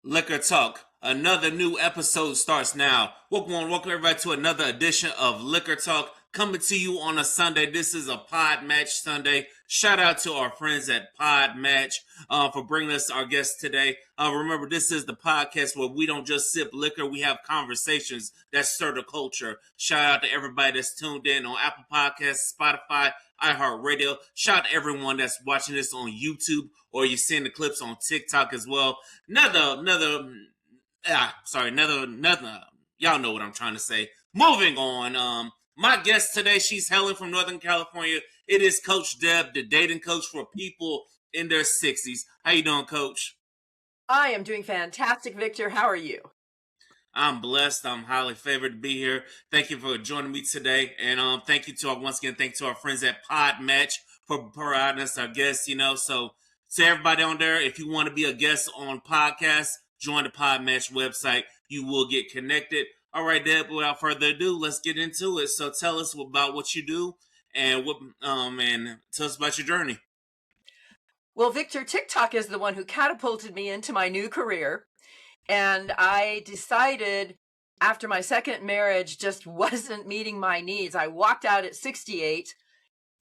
Liquor Talk. Another new episode starts now. Welcome everybody to another edition of Liquor Talk, coming to you on a Sunday. This is a Podmatch Sunday. Shout out to our friends at Podmatch for bringing us our guest today. Remember, this is the podcast where we don't just sip liquor, we have conversations that stir the culture. Shout out to everybody that's tuned in on Apple Podcasts, Spotify, iHeartRadio. Shout out to everyone that's watching this on YouTube, or you're seeing the clips on TikTok as well. Another. Y'all know what I'm trying to say. Moving on. My guest today, she's hailing from Northern California. It is Coach Deb, the dating coach for people in their 60s. How you doing, Coach? I am doing fantastic, Victor. How are you? I'm blessed. I'm highly favored to be here. Thank you for joining me today. And thank you to our friends at Podmatch for providing us our guests, So to everybody on there, if you want to be a guest on podcasts, join the Podmatch website. You will get connected. All right, Deb, without further ado, let's get into it. So tell us about what you do and tell us about your journey. Well, Victor, TikTok is the one who catapulted me into my new career. And I decided after my second marriage just wasn't meeting my needs. I walked out at 68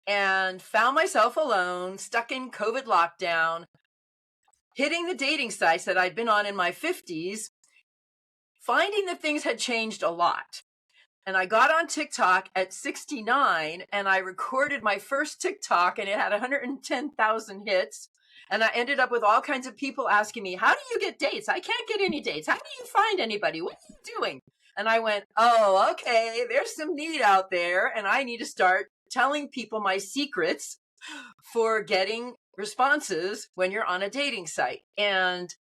and found myself alone, stuck in COVID lockdown, hitting the dating sites that I'd been on in my 50s, finding that things had changed a lot. And I got on TikTok at 69 and I recorded my first TikTok and it had 110,000 hits. And I ended up with all kinds of people asking me, how do you get dates? I can't get any dates. How do you find anybody? What are you doing? And I went, oh, okay, there's some need out there. And I need to start telling people my secrets for getting responses when you're on a dating site. And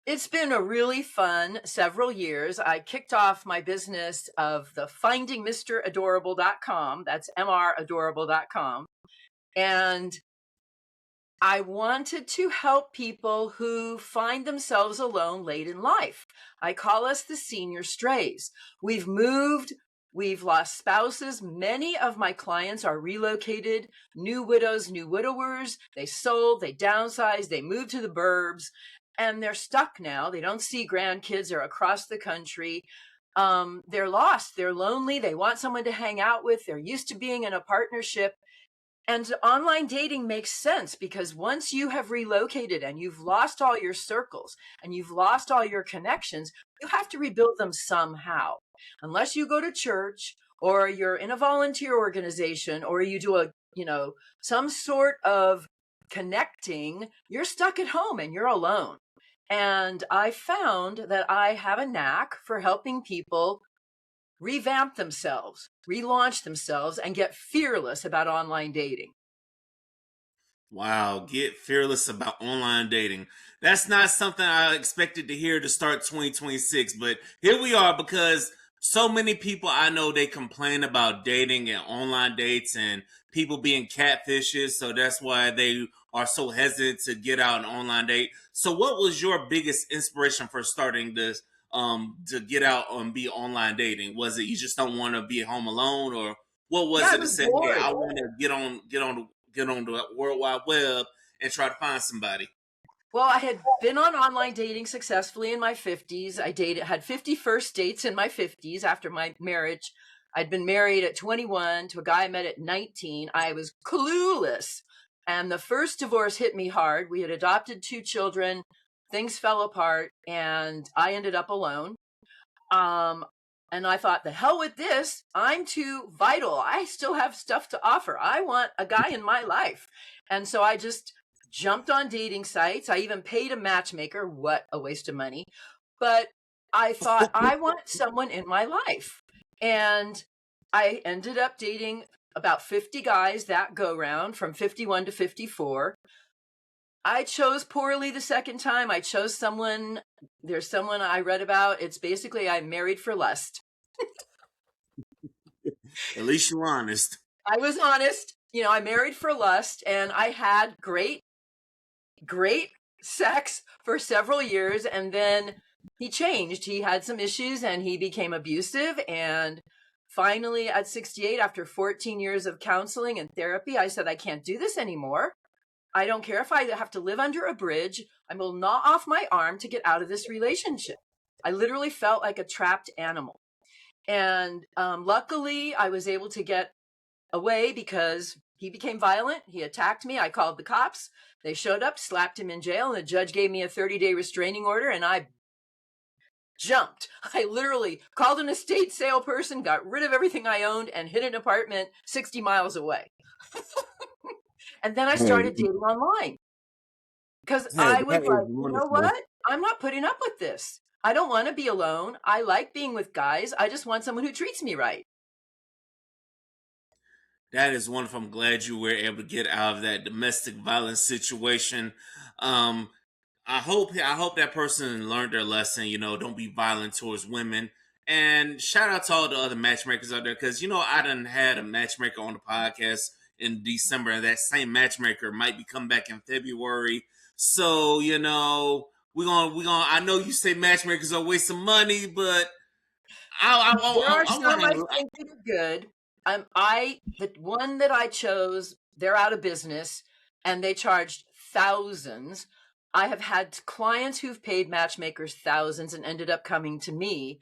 it's been a really fun several years. I kicked off my business of the findingmradorable.com. That's mradorable.com. And I wanted to help people who find themselves alone late in life. I call us the senior strays. We've moved, we've lost spouses. Many of my clients are relocated, new widows, new widowers. They sold, they downsized, they moved to the burbs, and they're stuck now. They don't see grandkids. They're across the country. They're lost. They're lonely. They want someone to hang out with. They're used to being in a partnership. And online dating makes sense because once you have relocated and you've lost all your circles and you've lost all your connections, you have to rebuild them somehow. Unless you go to church or you're in a volunteer organization or you do some sort of connecting, you're stuck at home and you're alone. And I found that I have a knack for helping people revamp themselves, relaunch themselves, and get fearless about online dating. Wow, get fearless about online dating. That's not something I expected to hear to start 2026, but here we are because so many people I know, they complain about dating and online dates and people being catfishes, so that's why they are so hesitant to get out an online date. So what was your biggest inspiration for starting this to get out and be online dating? Was it you just don't want to be at home alone, or what was it to say, hey, I want to get on the World Wide Web and try to find somebody? Well, I had been on online dating successfully in my 50s. I had 50 first dates in my 50s after my marriage. I'd been married at 21 to a guy I met at 19. I was clueless. And the first divorce hit me hard. We had adopted 2 children. Things fell apart and I ended up alone. And I thought, the hell with this. I'm too vital. I still have stuff to offer. I want a guy in my life. And so I just jumped on dating sites. I even paid a matchmaker. What a waste of money. But I thought, I want someone in my life. And I ended up dating about 50 guys that go round from 51 to 54. I chose poorly the second time. I chose there's someone I read about. It's basically I'm married for lust. At least you're honest. I was honest. I married for lust and I had great sex for several years. And then he changed. He had some issues and he became abusive. And finally at 68, after 14 years of counseling and therapy, I said, I can't do this anymore. I don't care if I have to live under a bridge. I will gnaw off my arm to get out of this relationship. I literally felt like a trapped animal. And luckily, I was able to get away because he became violent. He attacked me. I called the cops. They showed up, slapped him in jail, and the judge gave me a 30-day restraining order, and I jumped. I literally called an estate sale person, got rid of everything I owned, and hit an apartment 60 miles away. And then I started dating online because I was like, you know what? I'm not putting up with this. I don't want to be alone. I like being with guys. I just want someone who treats me right. That is wonderful. I'm glad you were able to get out of that domestic violence situation. Um, I hope that person learned their lesson. Don't be violent towards women. And shout out to all the other matchmakers out there, because I done had a matchmaker on the podcast in December, and that same matchmaker might be coming back in February. So we're gonna. I know you say matchmakers are a waste of money, but There are I some want I to. think that are good. The one that I chose, they're out of business, and they charged thousands. I have had clients who've paid matchmakers thousands and ended up coming to me.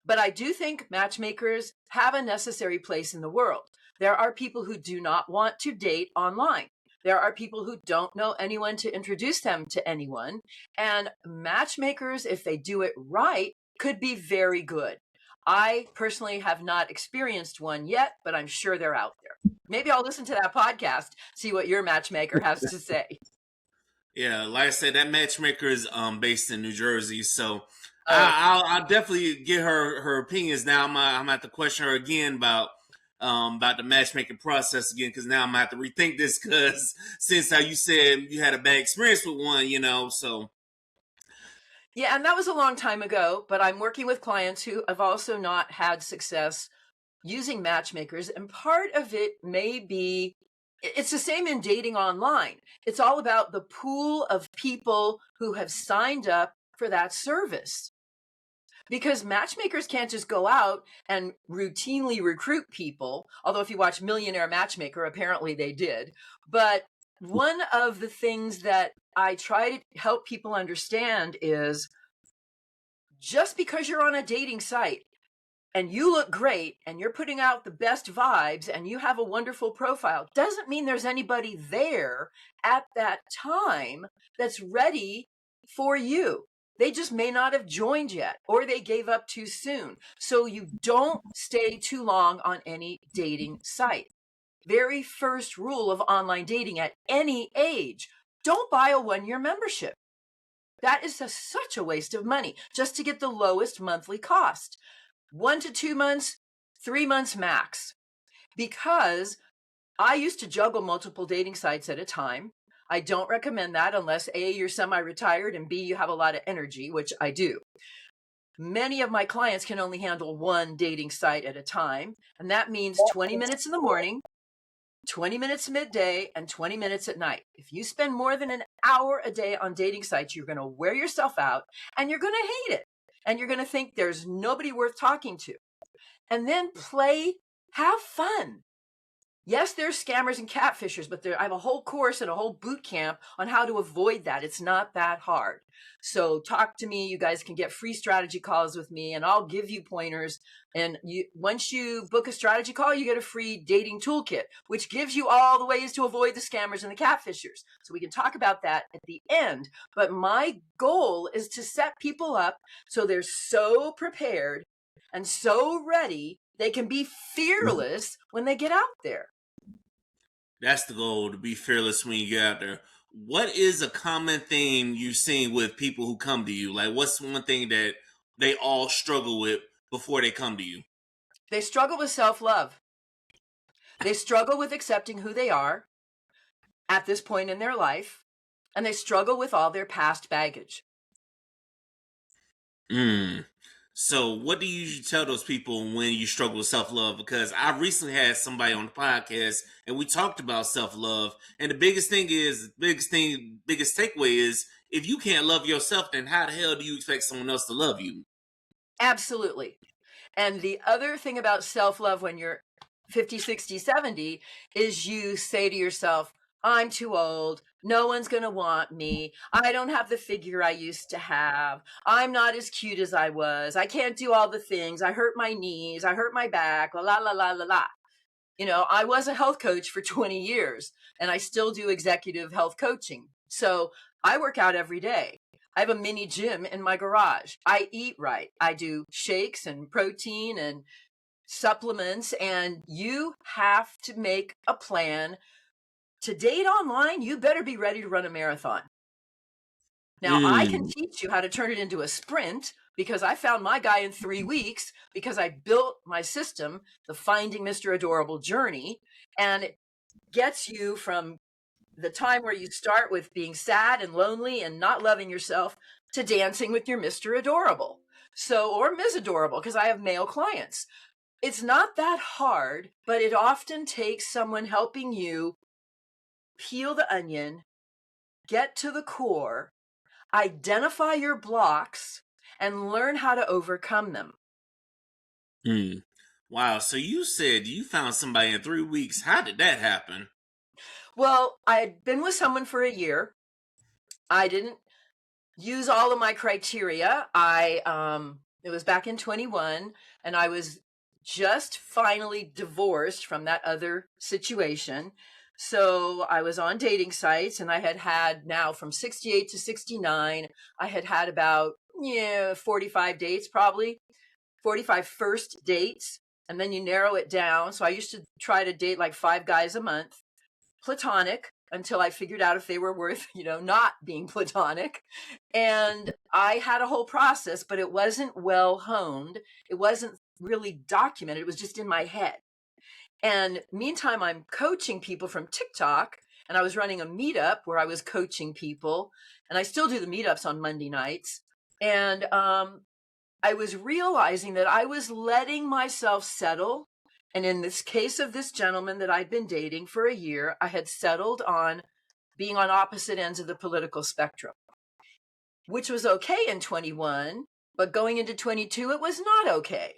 But I do think matchmakers have a necessary place in the world. There are people who do not want to date online. There are people who don't know anyone to introduce them to anyone. And matchmakers, if they do it right, could be very good. I personally have not experienced one yet, but I'm sure they're out there. Maybe I'll listen to that podcast, see what your matchmaker has to say. Yeah, like I said, that matchmaker is based in New Jersey, so Oh, I'll definitely get her opinions. Now I'm gonna have to question her again about the matchmaking process again, because now I'm gonna have to rethink this, because since how you said you had a bad experience with one, so yeah, and that was a long time ago, but I'm working with clients who have also not had success using matchmakers. And part of it may be it's the same in dating online. It's all about the pool of people who have signed up for that service. Because matchmakers can't just go out and routinely recruit people. Although, if you watch Millionaire Matchmaker, apparently they did. But one of the things that I try to help people understand is just because you're on a dating site and you look great and you're putting out the best vibes and you have a wonderful profile doesn't mean there's anybody there at that time that's ready for you. They just may not have joined yet, or they gave up too soon. So you don't stay too long on any dating site. Very first rule of online dating at any age: don't buy a 1-year membership. That is such a waste of money just to get the lowest monthly cost. 1 to 2 months, 3 months max. Because I used to juggle multiple dating sites at a time. I don't recommend that unless A, you're semi-retired, and B, you have a lot of energy, which I do. Many of my clients can only handle one dating site at a time, and that means 20 minutes in the morning, 20 minutes midday, and 20 minutes at night. If you spend more than an hour a day on dating sites, you're going to wear yourself out and you're going to hate it. And you're going to think there's nobody worth talking to. And then have fun. Yes, there's scammers and catfishers, but I have a whole course and a whole boot camp on how to avoid that. It's not that hard. So talk to me. You guys can get free strategy calls with me, and I'll give you pointers. And once you book a strategy call, you get a free dating toolkit, which gives you all the ways to avoid the scammers and the catfishers. So we can talk about that at the end. But my goal is to set people up so they're so prepared and so ready, they can be fearless when they get out there. that's the goal, to be fearless when you get out there. What is a common theme you've seen with people who come to you? Like, what's one thing that they all struggle with before they come to you? They struggle with self-love. They struggle with accepting who they are at this point in their life, and they struggle with all their past baggage. So, what do you usually tell those people when you struggle with self-love? Because I recently had somebody on the podcast and we talked about self-love. And the biggest takeaway is, if you can't love yourself, then how the hell do you expect someone else to love you? Absolutely. And the other thing about self-love when you're 50, 60, 70 is you say to yourself, I'm too old. No one's going to want me. I don't have the figure I used to have. I'm not as cute as I was. I can't do all the things. I hurt my knees. I hurt my back. La, la, la, la, la, la. You know, I was a health coach for 20 years and I still do executive health coaching. So I work out every day. I have a mini gym in my garage. I eat right. I do shakes and protein and supplements, and you have to make a plan to date online. You better be ready to run a marathon. Now, I can teach you how to turn it into a sprint because I found my guy in 3 weeks because I built my system, the Finding Mr. Adorable journey, and it gets you from the time where you start with being sad and lonely and not loving yourself to dancing with your Mr. Adorable. So, or Ms. Adorable, because I have male clients. It's not that hard, but it often takes someone helping you peel the onion, get to the core, identify your blocks, and learn how to overcome them. Wow. So you said you found somebody in 3 weeks. How did that happen? Well, I had been with someone for a year. I didn't use all of my criteria. It was back in 21, and I was just finally divorced from that other situation. So I was on dating sites, and I had now from 68 to 69, I had about 45 dates, probably 45 first dates, and then you narrow it down. So I used to try to date like 5 guys a month, platonic, until I figured out if they were worth, not being platonic. And I had a whole process, but it wasn't well honed. It wasn't really documented. It was just in my head. And meantime, I'm coaching people from TikTok, and I was running a meetup where I was coaching people, and I still do the meetups on Monday nights. And I was realizing that I was letting myself settle. And in this case of this gentleman that I'd been dating for a year, I had settled on being on opposite ends of the political spectrum, which was okay in 21, but going into 22, it was not okay.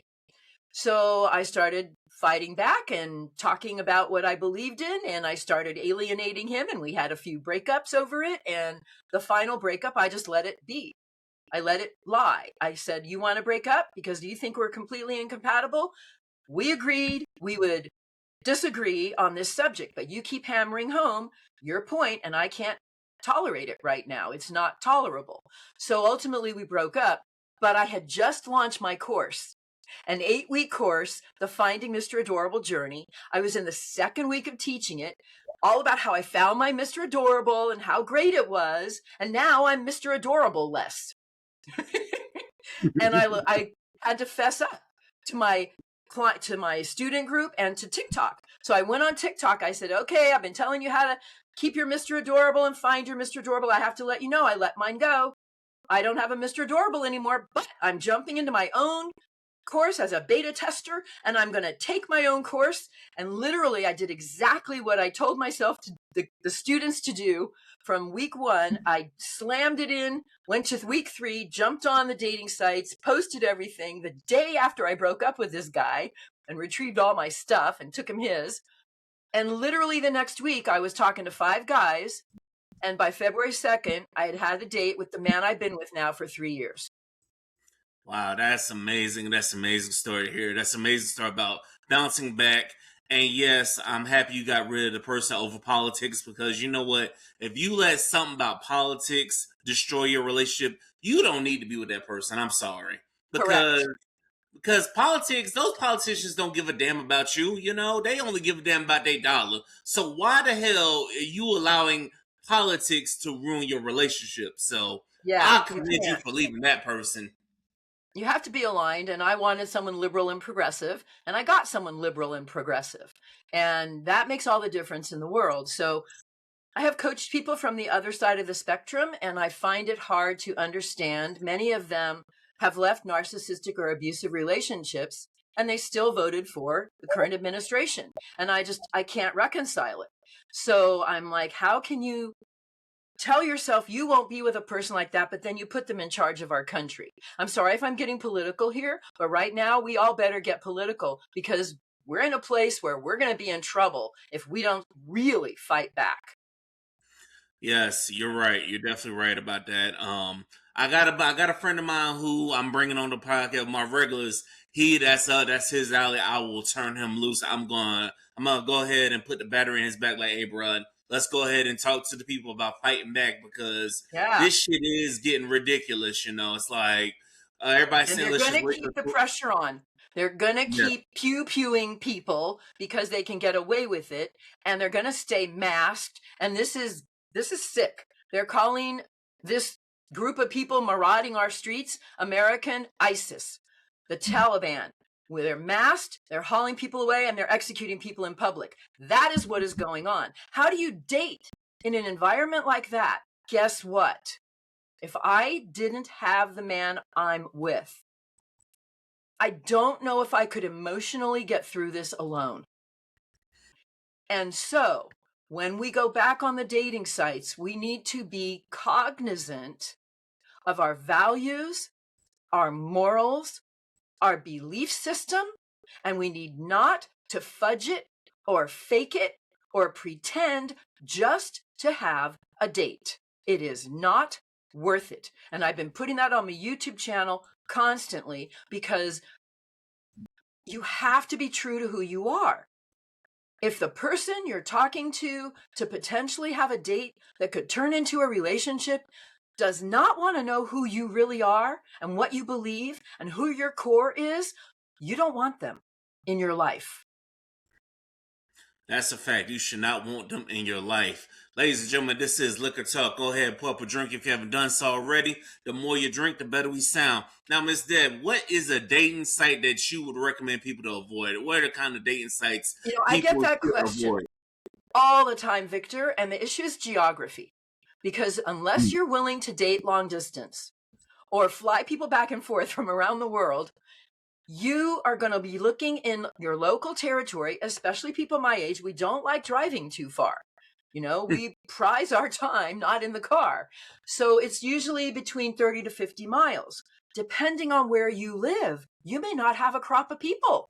So I started fighting back and talking about what I believed in, and I started alienating him, and we had a few breakups over it. And the final breakup, I just let it be. I let it lie. I said, you want to break up because you think we're completely incompatible? We agreed we would disagree on this subject, but you keep hammering home your point, and I can't tolerate it right now. It's not tolerable. So ultimately we broke up, but I had just launched my course, an 8-week course, the Finding Mr. Adorable journey. I was in the 2nd week of teaching it, all about how I found my Mr. Adorable and how great it was. And now I'm Mr. Adorable less. And I had to fess up to my student group and to TikTok. So I went on TikTok. I said, okay, I've been telling you how to keep your Mr. Adorable and find your Mr. Adorable. I have to let you know, I let mine go. I don't have a Mr. Adorable anymore, but I'm jumping into my own course as a beta tester, and I'm going to take my own course. And literally, I did exactly what I told myself the students to do from week 1. I slammed it in, went to week 3, jumped on the dating sites, posted everything. The day after I broke up with this guy and retrieved all my stuff and took him his. And literally the next week, I was talking to 5 guys. And by February 2nd, I had a date with the man I've been with now for 3 years. Wow, that's amazing. That's an amazing story here. That's an amazing story about bouncing back. And yes, I'm happy you got rid of the person over politics, because you know what? If you let something about politics destroy your relationship, you don't need to be with that person. I'm sorry. Correct. Because politics, those politicians don't give a damn about you. They only give a damn about their dollar. So why the hell are you allowing politics to ruin your relationship? So Yeah, I commend you for leaving that person. you have to be aligned. And I wanted someone liberal and progressive, and I got someone liberal and progressive. And that makes all the difference in the world. So I have coached people from the other side of the spectrum, and I find it hard to understand. Many of them have left narcissistic or abusive relationships, and they still voted for the current administration. And I can't reconcile it. So I'm like, how can you tell yourself you won't be with a person like that, but then you put them in charge of our country? I'm sorry if I'm getting political here, but right now we all better get political, because we're in a place where we're going to be in trouble if we don't really fight back. Yes, you're right. You're definitely right about that. I got a friend of mine who I'm bringing on the podcast. My regulars, that's his alley. I will turn him loose. I'm gonna go ahead and put the battery in his back. Like, hey, bro, let's go ahead and talk to the people about fighting back because Yeah. this shit is getting ridiculous. It's like everybody's And saying they're let's going just to wait. keep the pressure on. They're going to Yeah. keep pew-pewing people because they can get away with it, and they're going to stay masked. And this is sick. They're calling this group of people marauding our streets American ISIS, the Taliban. Where they're masked, they're hauling people away, and they're executing people in public. That is what is going on. How do you date in an environment like that? Guess what? If I didn't have the man I'm with, I don't know if I could emotionally get through this alone. And so, when we go back on the dating sites, we need to be cognizant of our values, our morals, our belief system, and we need not to fudge it or fake it or pretend just to have a date. It is not worth it. And I've been putting that on my YouTube channel constantly because you have to be true to who you are. If the person you're talking to potentially have a date that could turn into a relationship does not want to know who you really are and what you believe and who your core is, you don't want them in your life. That's a fact. You should not want them in your life. Ladies and gentlemen, this is Liquor Talk. Go ahead and pull up a drink if you haven't done so already. The more you drink, the better we sound. Now, Miss Deb, what is a dating site that you would recommend people to avoid? What are the kind of dating sites I get people that should question avoid? all the time, Victor, and the issue is geography. Because unless you're willing to date long distance or fly people back and forth from around the world, you are going to be looking in your local territory, especially people my age. We don't like driving too far. We prize our time not in the car. So it's usually between 30 to 50 miles. Depending on where you live, you may not have a crop of people.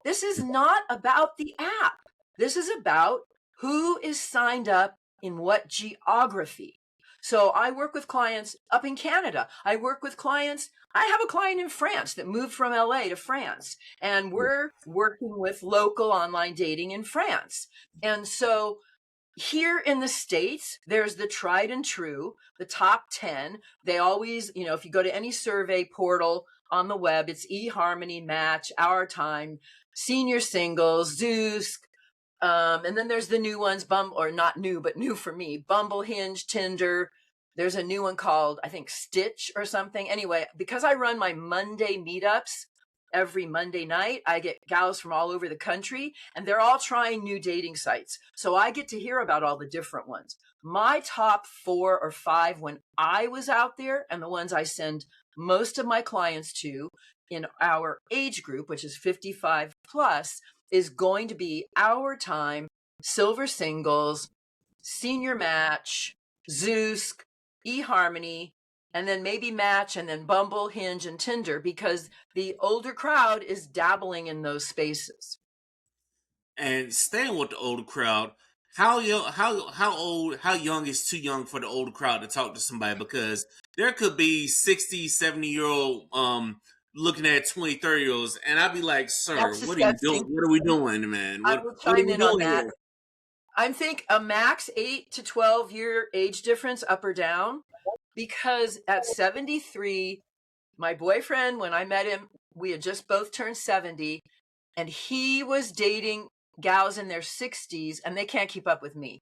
This is not about the app. This is about who is signed up in what geography. So I work with clients up in Canada. I have a client in France that moved from LA to France, and we're working with local online dating in France. And so here in the States, there's the tried and true, the top 10. They always, if you go to any survey portal on the web, it's eHarmony, Match, Our Time, Senior Singles, Zeus, and then there's the new ones, or not new, but new for me, Bumble, Hinge, Tinder. There's a new one called, I think, Stitch or something. Anyway, because I run my Monday meetups every Monday night, I get gals from all over the country, and they're all trying new dating sites. So I get to hear about all the different ones. My top 4 or 5 when I was out there, and the ones I send most of my clients to in our age group, which is 55 plus, is going to be Our Time, Silver Singles, Senior Match, Zeus, eHarmony, and then maybe Match, and then Bumble, Hinge, and Tinder, because the older crowd is dabbling in those spaces. And staying with the older crowd, how young, how young is too young for the older crowd to talk to somebody? Because there could be 60, 70-year old looking at 20, 30-year-olds, and I'd be like, sir, That's what are you doing? disgusting. What are we doing, man? I What will what are chime we in on doing that. here? I think a max 8 to 12-year age difference up or down, because at 73, my boyfriend, when I met him, we had just both turned 70, and he was dating gals in their 60s, and they can't keep up with me.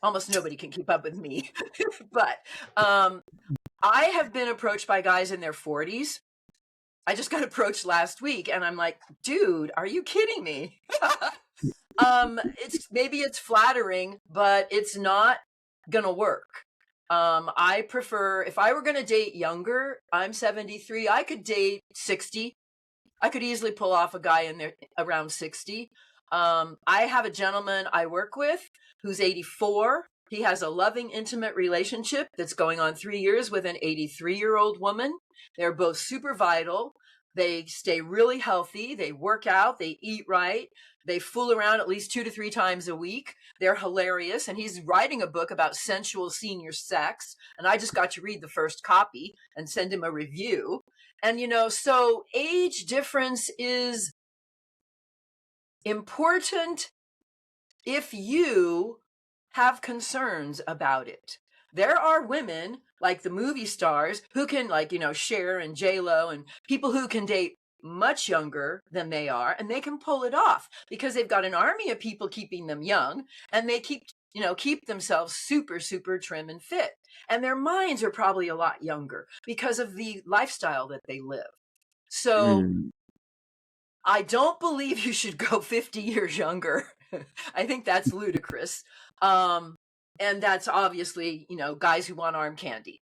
Almost nobody can keep up with me. But I have been approached by guys in their 40s. I just got approached last week, and I'm like, dude, are you kidding me? It's flattering, but it's not gonna work. I prefer, if I were gonna date younger, I'm 73, I could date 60. I could easily pull off a guy in there around 60. I have a gentleman I work with who's 84. He has a loving, intimate relationship that's going on 3 years with an 83-year-old woman. They're both super vital. They stay really healthy. They work out. They eat right. They fool around at least 2 to 3 times a week. They're hilarious. And he's writing a book about sensual senior sex. And I just got to read the first copy and send him a review. And, so age difference is important if you have concerns about it. There are women like the movie stars who can, Cher and J-Lo and people who can date much younger than they are, and they can pull it off because they've got an army of people keeping them young, and they keep themselves super, super trim and fit. And their minds are probably a lot younger because of the lifestyle that they live. So I don't believe you should go 50 years younger. I think that's ludicrous. And that's obviously, guys who want arm candy.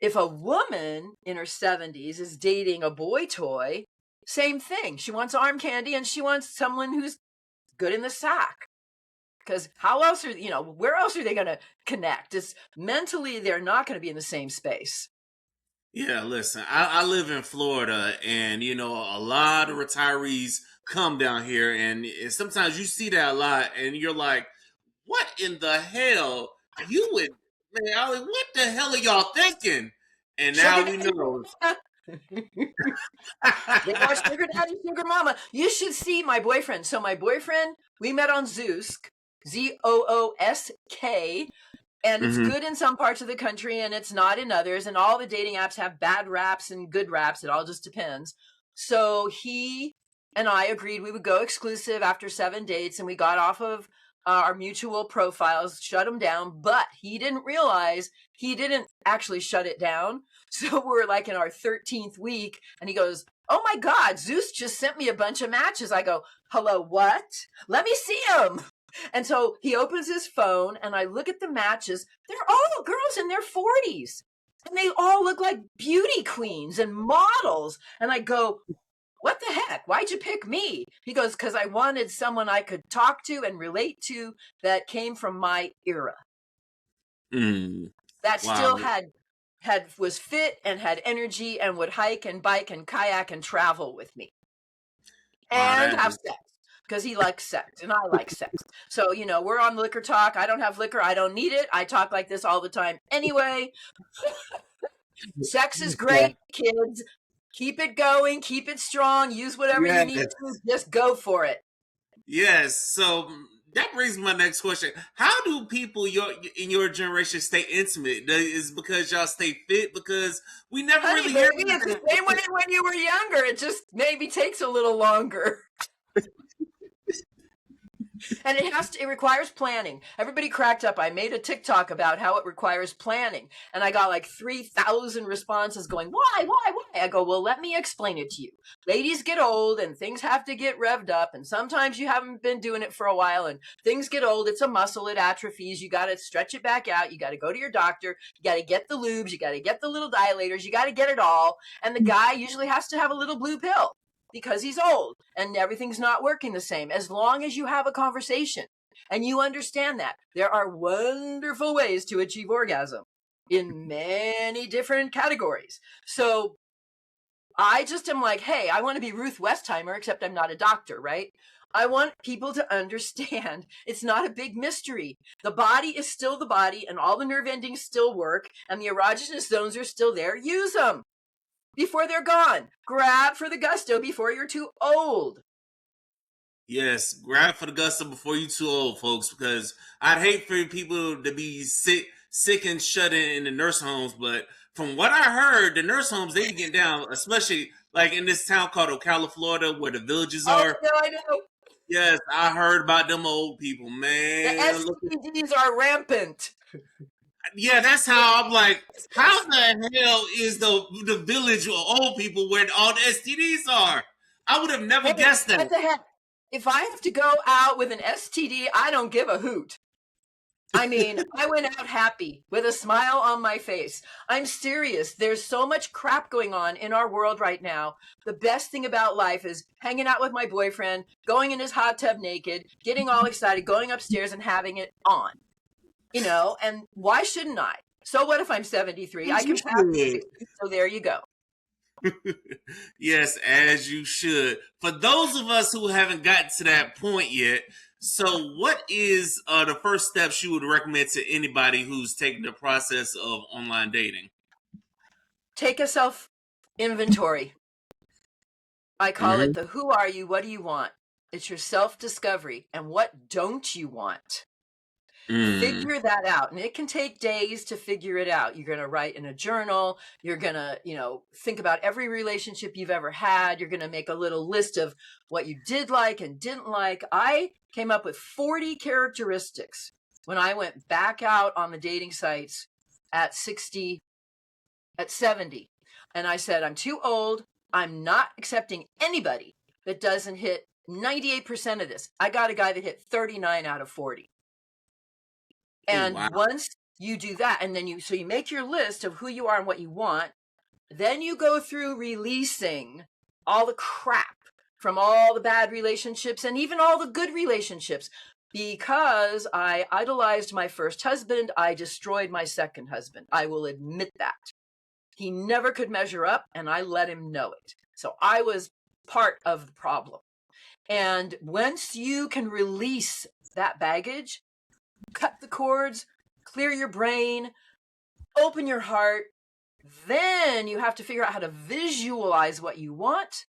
If a woman in her 70s is dating a boy toy, same thing. She wants arm candy and she wants someone who's good in the sack. Because where else are they going to connect? It's mentally, they're not going to be in the same space. Yeah, listen, I live in Florida, and a lot of retirees come down here, and sometimes you see that a lot, and you're like, what in the hell? Man, Ollie, what the hell are y'all thinking? And now we know. They are sugar daddy, sugar mama. You should see my boyfriend. So my boyfriend, we met on Zoosk, Zoosk, and it's good in some parts of the country and it's not in others. And all the dating apps have bad raps and good raps. It all just depends. So he and I agreed we would go exclusive after 7 dates, and we got off of our mutual profiles, shut them down, but he didn't realize he didn't actually shut it down. So we're like in our 13th week, and he goes, oh my God, Zeus just sent me a bunch of matches. I go, hello, what? Let me see them. And so he opens his phone, and I look at the matches. They're all girls in their 40s, and they all look like beauty queens and models. And I go, what the heck? Why'd you pick me? He goes, because I wanted someone I could talk to and relate to that came from my era. That still was fit and had energy and would hike and bike and kayak and travel with me. And have sex. Because he likes sex and I like sex. So, we're on Liquor Talk. I don't have liquor. I don't need it. I talk like this all the time anyway. Sex is great, kids. Keep it going. Keep it strong. Use whatever you need to. Just go for it. Yes. So that brings me to my next question. How do people in your generation stay intimate? Is it because y'all stay fit? Because we never really hear it. It's the same way when you were younger. It just maybe takes a little longer. And it requires planning. Everybody cracked up. I made a TikTok about how it requires planning. And I got like 3,000 responses going, why? I go, well, let me explain it to you. Ladies get old and things have to get revved up. And sometimes you haven't been doing it for a while and things get old. It's a muscle. It atrophies. You got to stretch it back out. You got to go to your doctor. You got to get the lubes. You got to get the little dilators. You got to get it all. And the guy usually has to have a little blue pill, because he's old and everything's not working the same. As long as you have a conversation and you understand that there are wonderful ways to achieve orgasm in many different categories. So I just am like, hey, I want to be Ruth Westheimer, except I'm not a doctor, right? I want people to understand it's not a big mystery. The body is still the body and all the nerve endings still work and the erogenous zones are still there. Use them before they're gone. Grab for the gusto before you're too old. Yes, grab for the gusto before you're too old, folks, because I'd hate for people to be sick and shut in the nurse homes. But from what I heard, the nurse homes, they be getting down, especially like in this town called Ocala, Florida, where the villages are. I know. Yes, I heard about them old people, man. The STDs are rampant. Yeah, that's how I'm like, how the hell is the village of old people where all the STDs are? I would have never guessed that. What the heck? If I have to go out with an STD, I don't give a hoot. I mean, I went out happy with a smile on my face. I'm serious. There's so much crap going on in our world right now. The best thing about life is hanging out with my boyfriend, going in his hot tub naked, getting all excited, going upstairs and having it on. And why shouldn't I? So what if I'm 73? I can pass 60, so there you go. Yes, as you should. For those of us who haven't gotten to that point yet, so what is the first steps you would recommend to anybody who's taking the process of online dating? Take a self inventory. I call it Mm-hmm. the who are you, what do you want? It's your self discovery. And what don't you want? Mm. Figure that out. And it can take days to figure it out. You're going to write in a journal. You're going to, think about every relationship you've ever had. You're going to make a little list of what you did like and didn't like. I came up with 40 characteristics when I went back out on the dating sites at 60, at 70. And I said, I'm too old. I'm not accepting anybody that doesn't hit 98% of this. I got a guy that hit 39 out of 40. Oh And wow. once you do that, and then you make your list of who you are and what you want, then you go through releasing all the crap from all the bad relationships and even all the good relationships. Because I idolized my first husband, I destroyed my second husband. I will admit that. He never could measure up, and I let him know it. So I was part of the problem. And once you can release that baggage, cut the cords, clear your brain, open your heart, then you have to figure out how to visualize what you want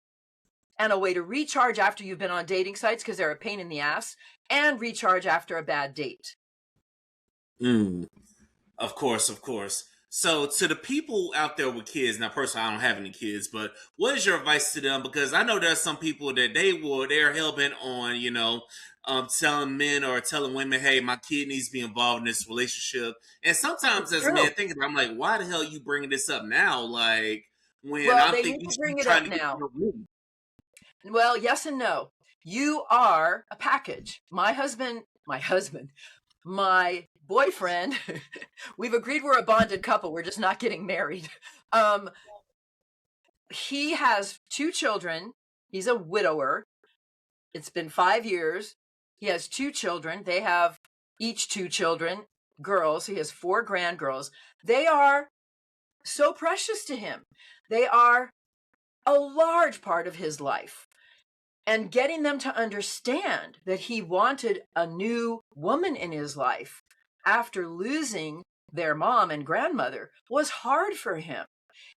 and a way to recharge after you've been on dating sites, because they're a pain in the ass, and recharge after a bad date. Mm. Of course, of course. So, to the people out there with kids, now personally, I don't have any kids, but what is your advice to them? Because I know there's some people that they're hell bent on, telling men or telling women, "Hey, my kid needs to be involved in this relationship." And sometimes, It's as a true. man, thinking, I'm like, "Why the hell are you bringing this up now?" Like, when Well, I'm they thinking need you to should be bring it trying up to get to now. know me. Well, yes and no. You are a package. My boyfriend, we've agreed we're a bonded couple. We're just not getting married. Um, he has 2 children. He's a widower. It's been 5 years. He has 2 children. They have each 2 children, girls. He has 4 grandgirls. They are so precious to him. They are a large part of his life. And getting them to understand that he wanted a new woman in his life after losing their mom and grandmother was hard for him.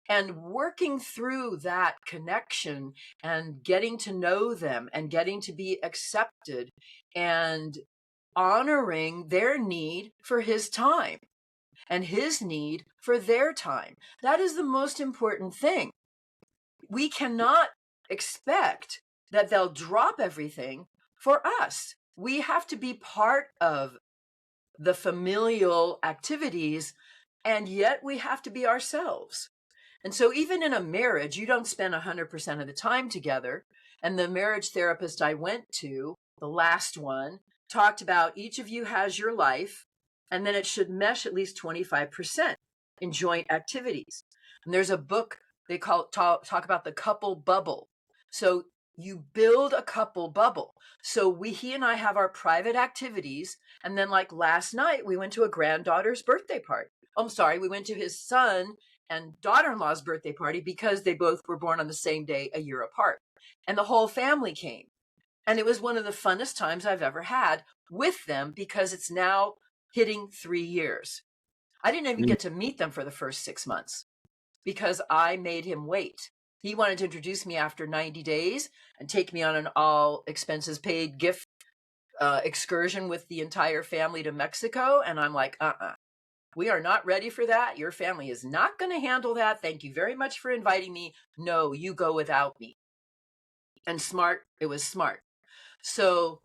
And working through that connection and getting to know them and getting to be accepted and honoring their need for his time and his need for their time. That is the most important thing. We cannot expect that they'll drop everything for us. We have to be part of the familial activities, and yet we have to be ourselves. And so, even in a marriage, you don't spend 100% of the time together. And the marriage therapist I went to, the last one, talked about each of you has your life, and then it should mesh at least 25% in joint activities. And there's a book they talk about the couple bubble. So you build a couple bubble. So he and I have our private activities, and then like last night we went to a granddaughter's birthday party. Oh, I'm sorry, we went to his son and daughter-in-law's birthday party because they both were born on the same day a year apart. And the whole family came. And it was one of the funnest times I've ever had with them because it's now hitting 3 years. I didn't even get to meet them for the first 6 months because I made him wait. He wanted to introduce me after 90 days and take me on an all expenses paid gift excursion with the entire family to Mexico. And I'm like, we are not ready for that. Your family is not going to handle that. Thank you very much for inviting me. No, you go without me. And it was smart. So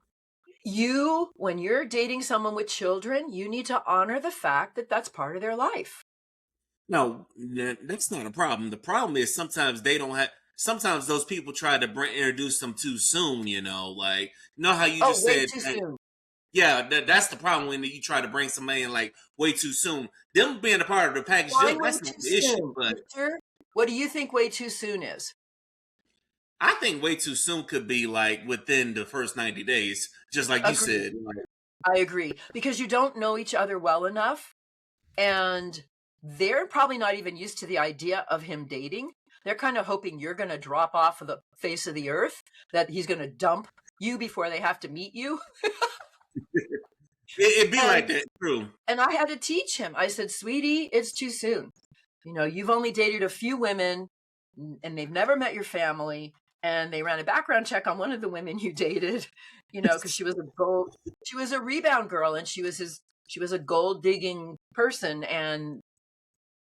when you're dating someone with children, you need to honor the fact that that's part of their life. No, that's not a problem. The problem is sometimes they don't have. Sometimes those people try to introduce them too soon. Like how you Oh, just way said. too soon. Yeah, that's the problem when you try to bring somebody in like way too soon. Them being a part of the package Why deal, way that's not too the issue. soon? But Victor, what do you think way too soon is? I think way too soon could be like within the first 90 days, just like you Agreed. said. Like, I agree. Because you don't know each other well enough. And they're probably not even used to the idea of him dating. They're kind of hoping you're going to drop off of the face of the earth, that he's going to dump you before they have to meet you. It'd be And like that, true. and I had to teach him. I said, "Sweetie, it's too soon. You've only dated a few women and they've never met your family. And they ran a background check on one of the women you dated, because she was a rebound girl, and she was a gold digging person. And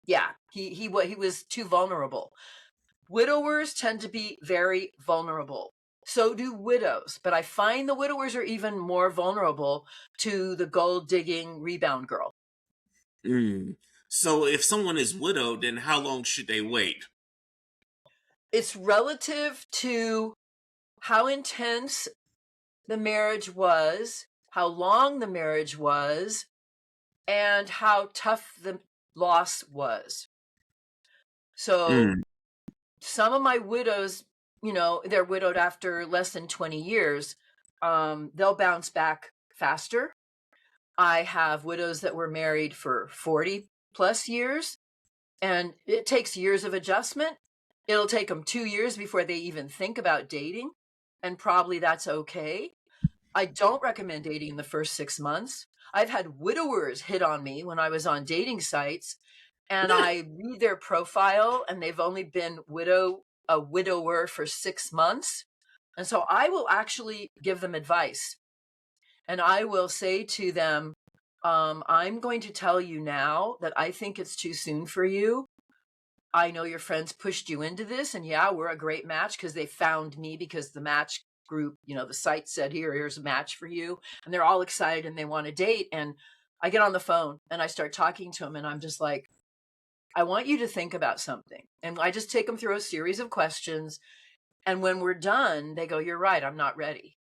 yeah, he was too vulnerable. Widowers tend to be very vulnerable. So do widows, but I find the widowers are even more vulnerable to the gold digging rebound girl. Mm. So if someone is widowed, then how long should they wait? It's relative to how intense the marriage was, how long the marriage was, and how tough the loss was. So Mm. some of my widows, they're widowed after less than 20 years. They'll bounce back faster. I have widows that were married for 40 plus years, and it takes years of adjustment. It'll take them 2 years before they even think about dating, and probably that's okay. I don't recommend dating in the first 6 months. I've had widowers hit on me when I was on dating sites, and I read their profile, and they've only been a widower for 6 months. And so I will actually give them advice. And I will say to them, I'm going to tell you now that I think it's too soon for you. I know your friends pushed you into this, and yeah, we're a great match because they found me, because the match group, the site said, here's a match for you. And they're all excited and they want to date. And I get on the phone and I start talking to them, and I'm just like, I want you to think about something. And I just take them through a series of questions. And when we're done, they go, you're right, I'm not ready.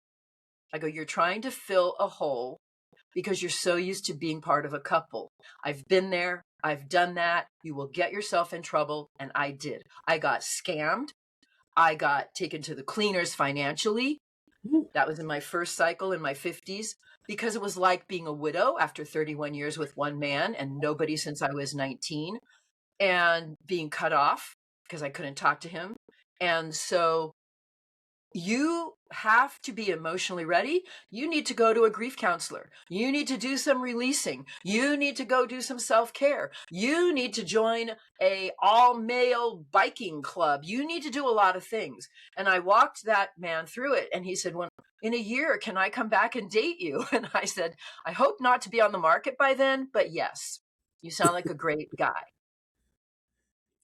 I go, you're trying to fill a hole because you're so used to being part of a couple. I've been there. I've done that. You will get yourself in trouble. And I did. I got scammed. I got taken to the cleaners financially. That was in my first cycle in my 50s, because it was like being a widow after 31 years with one man and nobody since I was 19, and being cut off because I couldn't talk to him. And so you have to be emotionally ready. You need to go to a grief counselor. You need to do some releasing. You need to go do some self-care. You need to join a all-male biking club. You need to do a lot of things. And I walked that man through it, and he said, "Well, in a year, can I come back and date you?" And I said, "I hope not to be on the market by then, but yes, you sound like a great guy."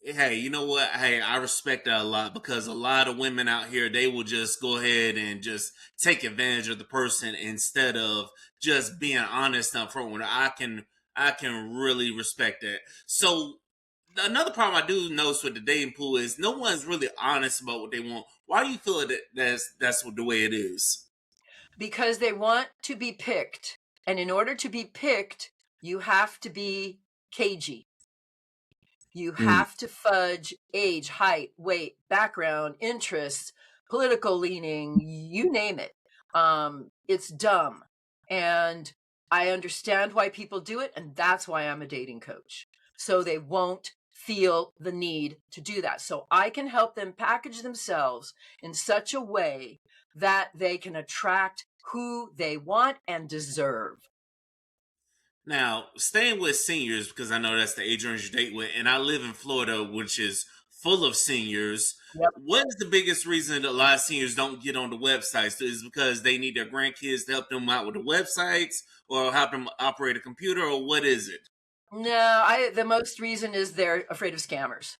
Hey, you know what? Hey, I respect that a lot, because a lot of women out here, they will just go ahead and just take advantage of the person instead of just being honest up front with her. I can really respect that. So another problem I do notice with the dating pool is no one's really honest about what they want. Why do you feel that that's the way it is? Because they want to be picked. And in order to be picked, you have to be cagey. You Mm. have to fudge age, height, weight, background, interests, political leaning, you name it. It's dumb. And I understand why people do it. And that's why I'm a dating coach. So they won't feel the need to do that. So I can help them package themselves in such a way that they can attract who they want and deserve. Now, staying with seniors, because I know that's the age range you date with, and I live in Florida, which is full of seniors. Yep. What is the biggest reason that a lot of seniors don't get on the websites? Is it because they need their grandkids to help them out with the websites, or help them operate a computer, or what is it? No, the most reason is they're afraid of scammers.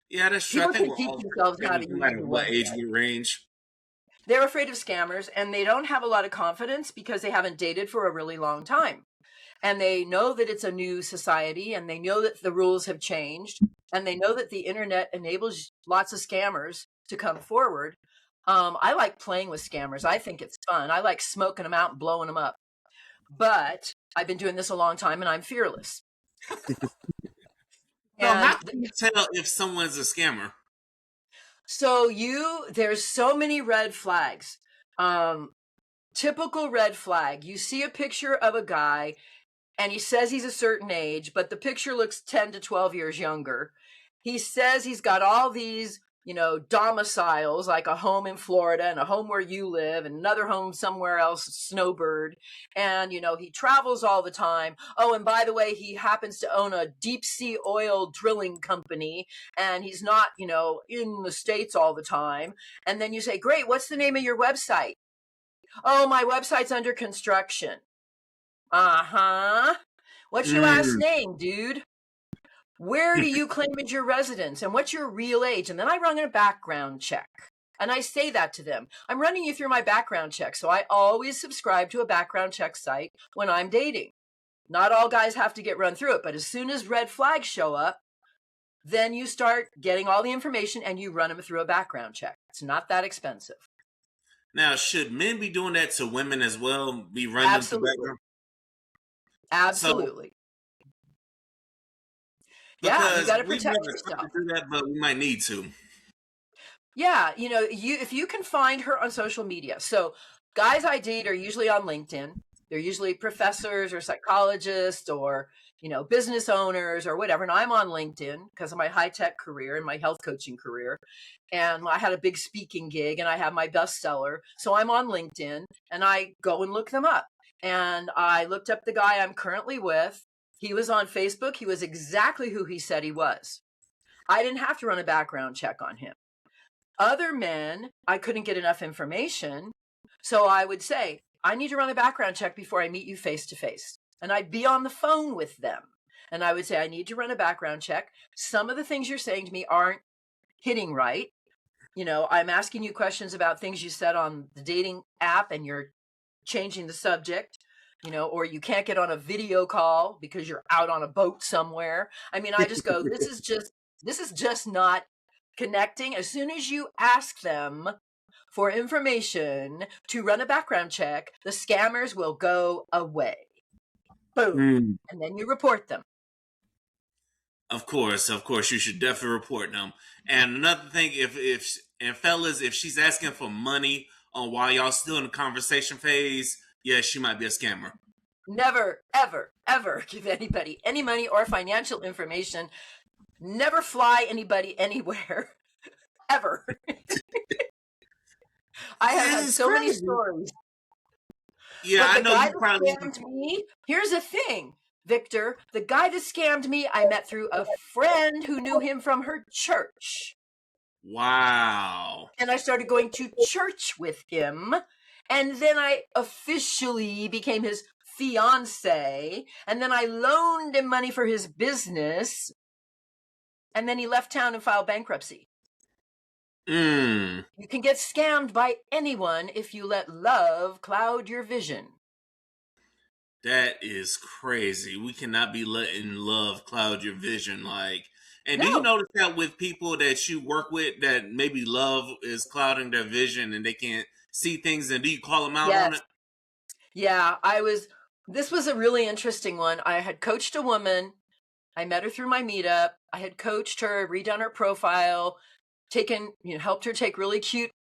Yeah, that's true. I People think can we're teach all themselves how afraid to of, no use matter the what age website. we range. They're afraid of scammers, and they don't have a lot of confidence because they haven't dated for a really long time. And they know that it's a new society, and they know that the rules have changed, and they know that the internet enables lots of scammers to come forward. I like playing with scammers. I think it's fun. I like smoking them out and blowing them up. But I've been doing this a long time, and I'm fearless. So, how And can you tell if someone's a scammer? so there's so many red flags. Typical red flag. You see a picture of a guy and he says he's a certain age, but the picture looks 10 to 12 years younger. he says he's got all these, domiciles, like a home in Florida and a home where you live and another home somewhere else, Snowbird. And, he travels all the time. Oh, and by the way, he happens to own a deep sea oil drilling company and he's not, in the States all the time. And then you say, great, what's the name of your website? Oh, my website's under construction. Uh-huh. What's your last name, dude? Where do you claim is your residence? And what's your real age? And then I run a background check. And I say that to them. I'm running you through my background check. So I always subscribe to a background check site when I'm dating. Not all guys have to get run through it, but as soon as red flags show up, then you start getting all the information and you run them through a background check. It's not that expensive. Now, should men be doing that to women as well? Be running them through background? Absolutely. Yeah, you got to protect yourself. To do that, but we might need to. Yeah, if you can find her on social media. So guys I date are usually on LinkedIn. They're usually professors or psychologists or, business owners or whatever. And I'm on LinkedIn because of my high-tech career and my health coaching career. And I had a big speaking gig and I have my bestseller. So I'm on LinkedIn and I go and look them up. And I looked up the guy I'm currently with. He was on Facebook. He was exactly who he said he was. I didn't have to run a background check on him. Other men, I couldn't get enough information. So I would say, I need to run a background check before I meet you face to face. And I'd be on the phone with them. And I would say, I need to run a background check. Some of the things you're saying to me aren't hitting right. I'm asking you questions about things you said on the dating app and you're changing the subject. Or you can't get on a video call because you're out on a boat somewhere. I mean, I just go, this is just not connecting. As soon as you ask them for information to run a background check, the scammers will go away. Boom. And then you report them. Of course, you should definitely report them. And another thing, fellas, if she's asking for money while y'all still in the conversation phase, yeah, she might be a scammer. Never, ever, ever give anybody any money or financial information. Never fly anybody anywhere, ever. I have had so many stories. Yeah, I know you probably scammed me. Here's the thing, Victor. The guy that scammed me, I met through a friend who knew him from her church. Wow. And I started going to church with him. And then I officially became his fiance. And then I loaned him money for his business. And then he left town and filed bankruptcy. You can get scammed by anyone if you let love cloud your vision. That is crazy. We cannot be letting love cloud your vision. And do you notice that with people that you work with that maybe love is clouding their vision and they can't see things, and do you call them out on it? Yeah, this was a really interesting one. I had coached a woman. I met her through my meetup. I had coached her, redone her profile, helped her take really cute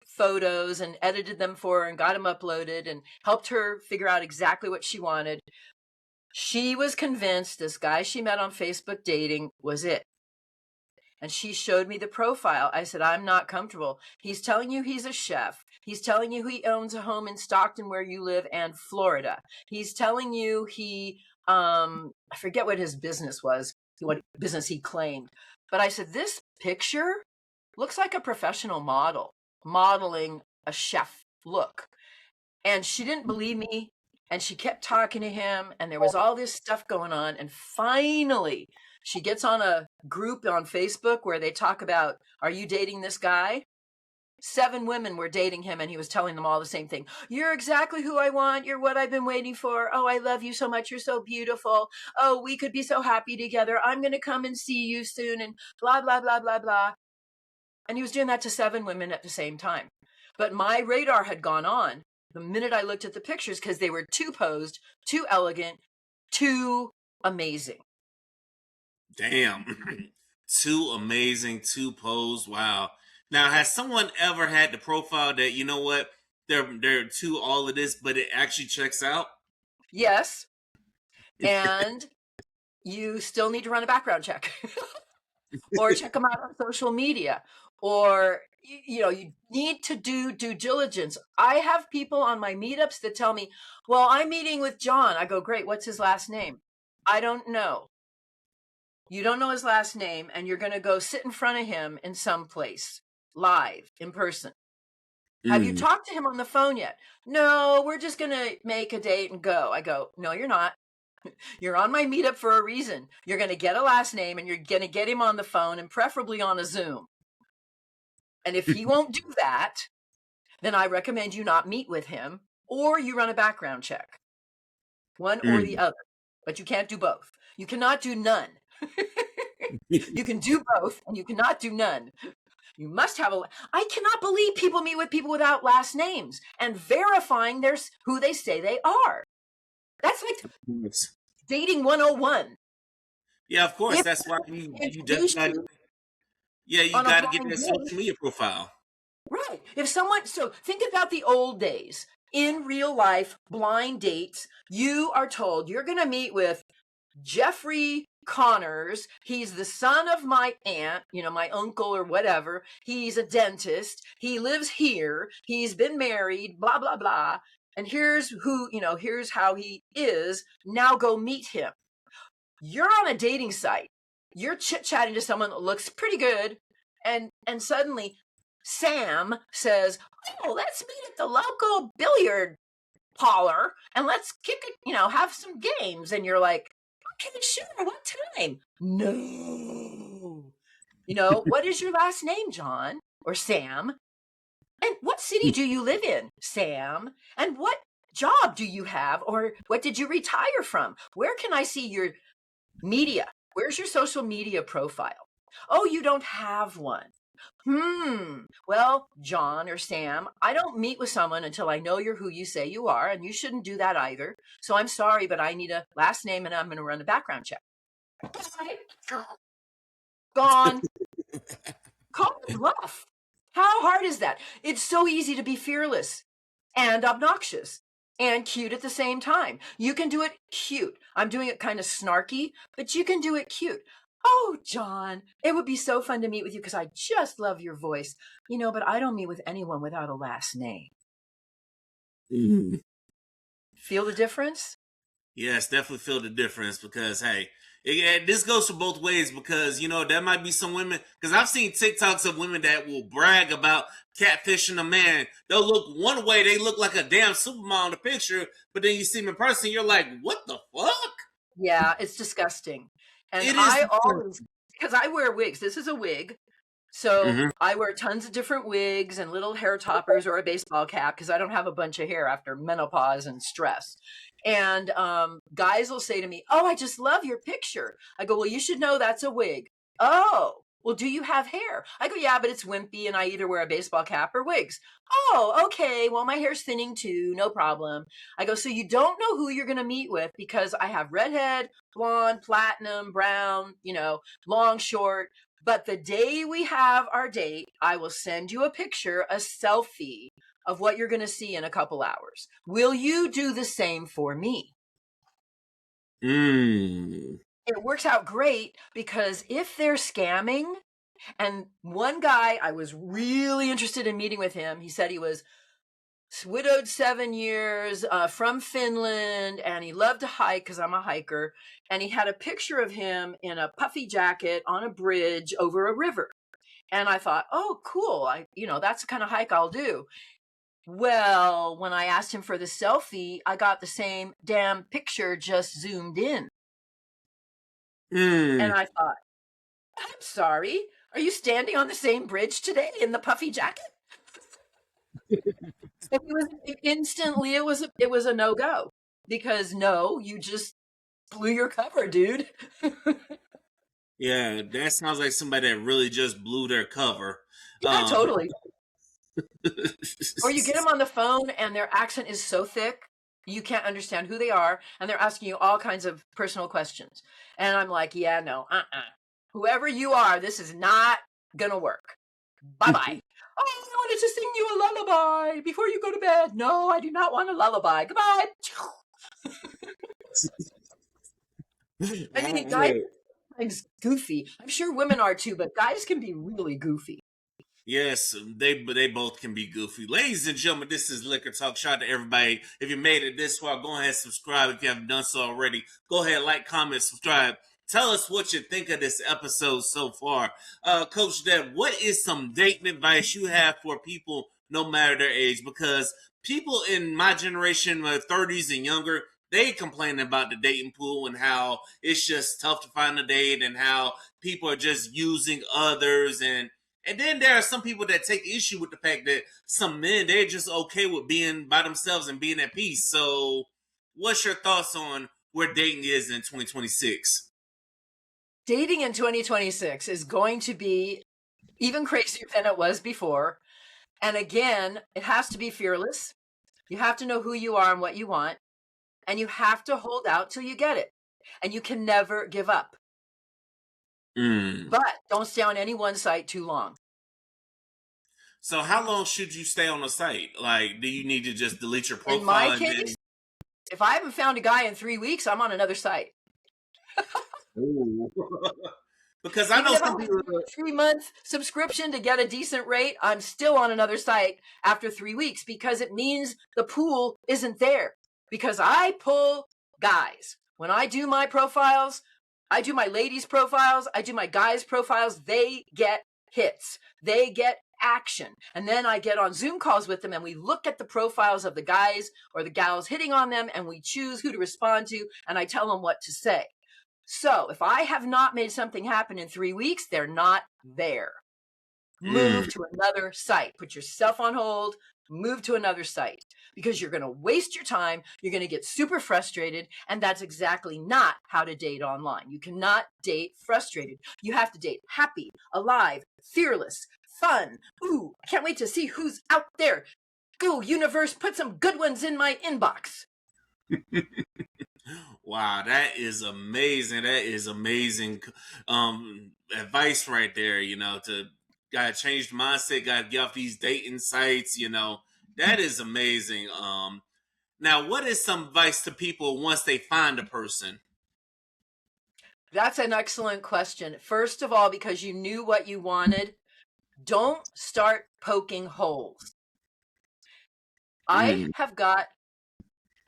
photos and edited them for her and got them uploaded and helped her figure out exactly what she wanted. She was convinced this guy she met on Facebook dating was it. And she showed me the profile. I said, I'm not comfortable. He's telling you he's a chef. He's telling you he owns a home in Stockton where you live and Florida. He's telling you I forget what his business was, what business he claimed. But I said, this picture looks like a professional model modeling a chef look. And she didn't believe me. And she kept talking to him. And there was all this stuff going on. And finally, she gets on a group on Facebook where they talk about, are you dating this guy? 7 women were dating him, and he was telling them all the same thing. You're exactly who I want. You're what I've been waiting for. Oh, I love you so much. You're so beautiful. Oh, we could be so happy together. I'm going to come and see you soon, and blah, blah, blah, blah, blah. And he was doing that to 7 women at the same time. But my radar had gone on the minute I looked at the pictures because they were too posed, too elegant, too amazing. Damn. Too amazing, too posed. Wow. Now, has someone ever had the profile that, you know what, they're too all of this, but it actually checks out? Yes. And you still need to run a background check. or check them out on social media, or you need to do due diligence. I have people on my meetups that tell me, well, I'm meeting with John. I go, great, what's his last name? I don't know. You don't know his last name, and you're going to go sit in front of him in some place, live, in person. Have you talked to him on the phone yet? No, we're just going to make a date and go. I go, no, you're not. You're on my meetup for a reason. You're going to get a last name, and you're going to get him on the phone, and preferably on a Zoom. And if he won't do that, then I recommend you not meet with him, or you run a background check. One or the other. But you can't do both. You cannot do none. You can do both, and you cannot do none. You must have I cannot believe people meet with people without last names and verifying who they say they are. That's like dating 101. Yeah, of course. That's why you just got. Yeah, you got to get that social media profile. Right. So think about the old days. In real life, blind dates, you are told you're going to meet with Jeffrey Connors. He's the son of my aunt, my uncle or whatever. He's a dentist. He lives here. He's been married, blah, blah, blah. And here's how he is. Now go meet him. You're on a dating site. You're chit-chatting to someone that looks pretty good. And suddenly Sam says, oh, let's meet at the local billiard parlor and let's kick it, have some games. And you're like, okay, sure. What time? No. What is your last name, John or Sam? And what city do you live in, Sam? And what job do you have? Or what did you retire from? Where can I see your media? Where's your social media profile? Oh, you don't have one. Well, John or Sam, I don't meet with someone until I know you're who you say you are, and you shouldn't do that either. So I'm sorry, but I need a last name and I'm going to run a background check. Gone. Call it bluff. How hard is that? It's so easy to be fearless and obnoxious and cute at the same time. You can do it cute. I'm doing it kind of snarky, but you can do it cute. Oh, John, it would be so fun to meet with you because I just love your voice. But I don't meet with anyone without a last name. Feel the difference? Yes, definitely feel the difference because, hey, this goes for both ways because, there might be some women, because I've seen TikToks of women that will brag about catfishing a man. They'll look one way, they look like a damn supermodel in the picture, but then you see them in person, you're like, what the fuck? Yeah, it's disgusting. And I always, because I wear wigs, this is a wig. So I wear tons of different wigs and little hair toppers or a baseball cap because I don't have a bunch of hair after menopause and stress. And guys will say to me, oh, I just love your picture. I go, well, you should know that's a wig. Oh, well, do you have hair? I go, yeah, but it's wimpy and I either wear a baseball cap or wigs. Oh, okay. Well, my hair's thinning too. No problem. I go, so you don't know who you're going to meet with because I have redhead, blonde, platinum, brown, long, short. But the day we have our date, I will send you a picture, a selfie of what you're going to see in a couple hours. Will you do the same for me? It works out great because if they're scamming, and one guy, I was really interested in meeting with him. He said he was widowed 7 years, from Finland, and he loved to hike because I'm a hiker. And he had a picture of him in a puffy jacket on a bridge over a river. And I thought, oh, cool. That's the kind of hike I'll do. Well, when I asked him for the selfie, I got the same damn picture just zoomed in. And I thought, I'm sorry. Are you standing on the same bridge today in the puffy jacket? It was a no-go because you just blew your cover, dude. Yeah, that sounds like somebody that really just blew their cover. Yeah, totally. Or you get them on the phone and their accent is so thick, you can't understand who they are, and they're asking you all kinds of personal questions. And I'm like, yeah, no, whoever you are, this is not gonna work. Bye-bye. Oh, I wanted to sing you a lullaby before you go to bed. No, I do not want a lullaby. Goodbye. I mean, something's goofy. I'm sure women are too, but guys can be really goofy. Yes, they both can be goofy. Ladies and gentlemen, this is Liquor Talk. Shout out to everybody. If you made it this far, go ahead and subscribe. If you haven't done so already, go ahead, like, comment, subscribe. Tell us what you think of this episode so far. Coach Deb, what is some dating advice you have for people no matter their age? Because people in my generation, 30s and younger, they complain about the dating pool and how it's just tough to find a date and how people are just using others and then there are some people that take issue with the fact that some men, they're just okay with being by themselves and being at peace. So, what's your thoughts on where dating is in 2026? Dating in 2026 is going to be even crazier than it was before. And again, it has to be fearless. You have to know who you are and what you want. And you have to hold out till you get it. And you can never give up. But don't stay on any one site too long. So how long should you stay on the site? Like, do you need to just delete your profile? In my case, if I haven't found a guy in 3 weeks, I'm on another site. Because I know some people, a 3-month subscription to get a decent rate, I'm still on another site after 3 weeks because it means the pool isn't there. Because I pull guys. When I do my profiles, I do my ladies' profiles, I do my guys' profiles, they get hits. They get action. And then I get on Zoom calls with them and we look at the profiles of the guys or the gals hitting on them and we choose who to respond to and I tell them what to say. So if I have not made something happen in 3 weeks, they're not there. Move to another site. Put yourself on hold. Move to another site because you're going to waste your time. You're going to get super frustrated. And that's exactly not how to date online. You cannot date frustrated. You have to date happy, alive, fearless, fun. Ooh, I can't wait to see who's out there. Go, universe, put some good ones in my inbox. Wow, that is amazing. That is amazing advice right there, to gotta change the mindset, gotta get off these dating sites, that is amazing. Now what is some advice to people once they find a person? That's an excellent question. First of all, because you knew what you wanted, don't start poking holes. I have got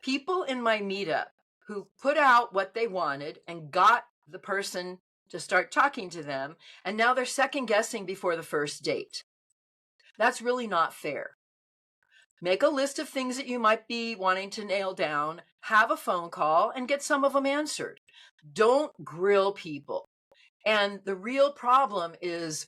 people in my meetup who put out what they wanted and got the person to start talking to them, and now they're second guessing before the first date. That's really not fair. Make a list of things that you might be wanting to nail down, have a phone call, and get some of them answered. Don't grill people. And the real problem is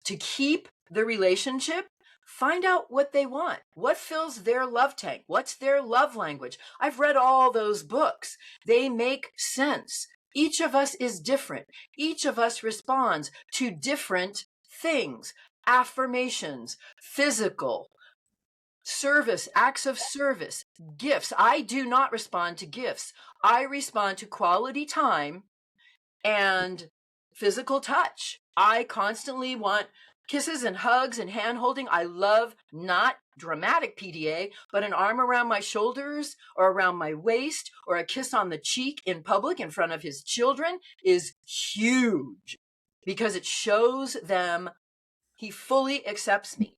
to keep the relationship, find out what they want. What fills their love tank? What's their love language? I've read all those books. They make sense. Each of us is different. Each of us responds to different things. Affirmations, physical, service, acts of service, gifts. I do not respond to gifts. I respond to quality time and physical touch. I constantly want kisses and hugs and hand holding. I love not dramatic PDA, but an arm around my shoulders or around my waist or a kiss on the cheek in public in front of his children is huge because it shows them he fully accepts me.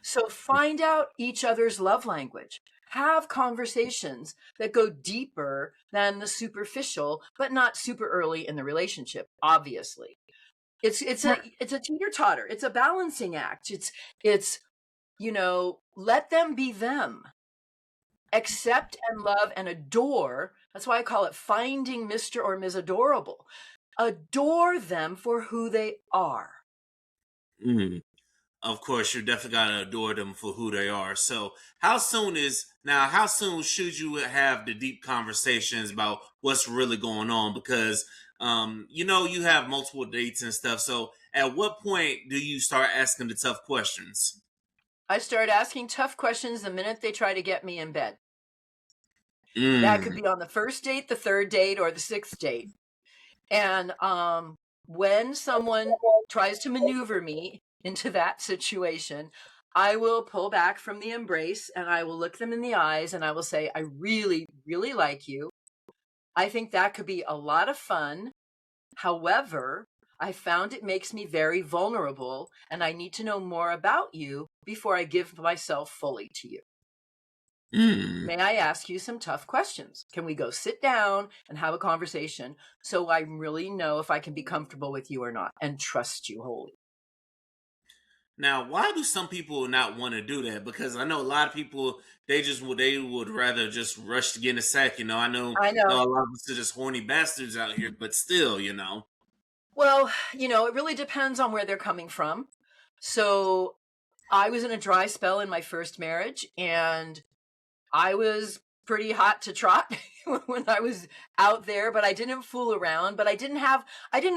So find out each other's love language. Have conversations that go deeper than the superficial, but not super early in the relationship, obviously. It's a teeter-totter. It's a balancing act. It's let them be them. Accept and love and adore. That's why I call it finding Mr. or Ms. Adorable. Adore them for who they are. Of course, you definitely gotta adore them for who they are. So, how soon should you have the deep conversations about what's really going on? Because, you have multiple dates and stuff. So, at what point do you start asking the tough questions? I start asking tough questions the minute they try to get me in bed. That could be on the first date, the third date, or the sixth date. And when someone tries to maneuver me into that situation, I will pull back from the embrace and I will look them in the eyes and I will say, I really, really like you. I think that could be a lot of fun. However, I found it makes me very vulnerable, and I need to know more about you before I give myself fully to you. Mm. May I ask you some tough questions? Can we go sit down and have a conversation so I really know if I can be comfortable with you or not and trust you wholly? Now, why do some people not want to do that? Because I know a lot of people they would rather just rush to get in a sack. I know, I know. a lot of us are just horny bastards out here, but still. Well, it really depends on where they're coming from. So I was in a dry spell in my first marriage, and I was pretty hot to trot when I was out there, but I didn't fool around, but I didn't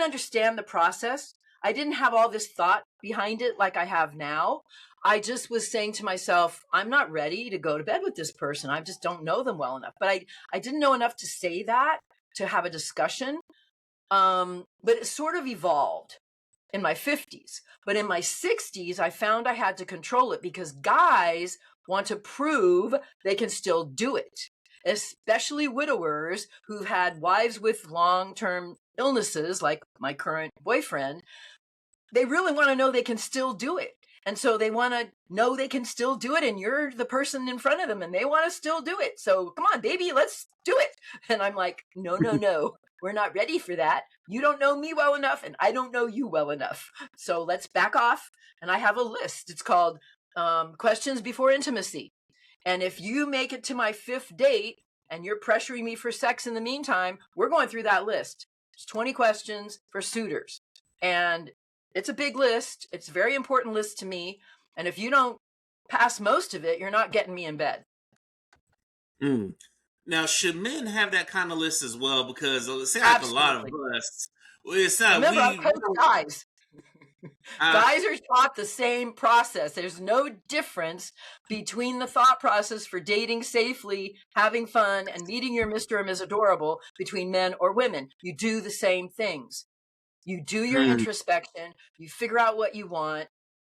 understand the process. I didn't have all this thought behind it like I have now. I just was saying to myself, I'm not ready to go to bed with this person. I just don't know them well enough. But I didn't know enough to say that, to have a discussion. But it sort of evolved in my 50s. But in my 60s, I found I had to control it because guys want to prove they can still do it, especially widowers who've had wives with long-term illnesses, like my current boyfriend. They really want to know they can still do it. And so they want to know they can still do it, and you're the person in front of them and they want to still do it. So come on, baby, let's do it. And I'm like, no, no, no, we're not ready for that. You don't know me well enough and I don't know you well enough. So let's back off. And I have a list. It's called Questions Before Intimacy. And if you make it to my 5th date and you're pressuring me for sex in the meantime, we're going through that list. It's 20 questions for suitors. And it's a big list. It's a very important list to me. And if you don't pass most of it, you're not getting me in bed. Mm. Now, should men have that kind of list as well? Because it sounds like a lot of Absolutely. us. Well, it's not Remember, I coach guys. uh, Guys are taught the same process. There's no difference between the thought process for dating safely, having fun, and meeting your Mr. or Ms. Adorable between men or women. You do the same things. You do your mm, introspection, you figure out what you want,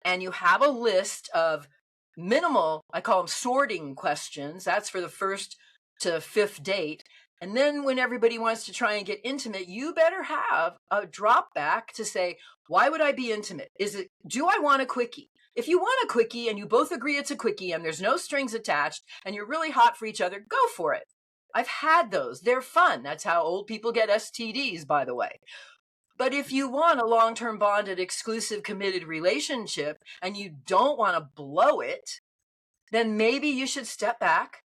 and you have a list of minimal, I call them sorting questions. That's for the 1st to 5th date. And then when everybody wants to try and get intimate, you better have a drop back to say, why would I be intimate? Do I want a quickie? If you want a quickie and you both agree it's a quickie and there's no strings attached and you're really hot for each other, go for it. I've had those. They're fun. That's how old people get STDs, by the way. But if you want a long-term bonded, exclusive, committed relationship and you don't want to blow it, then maybe you should step back,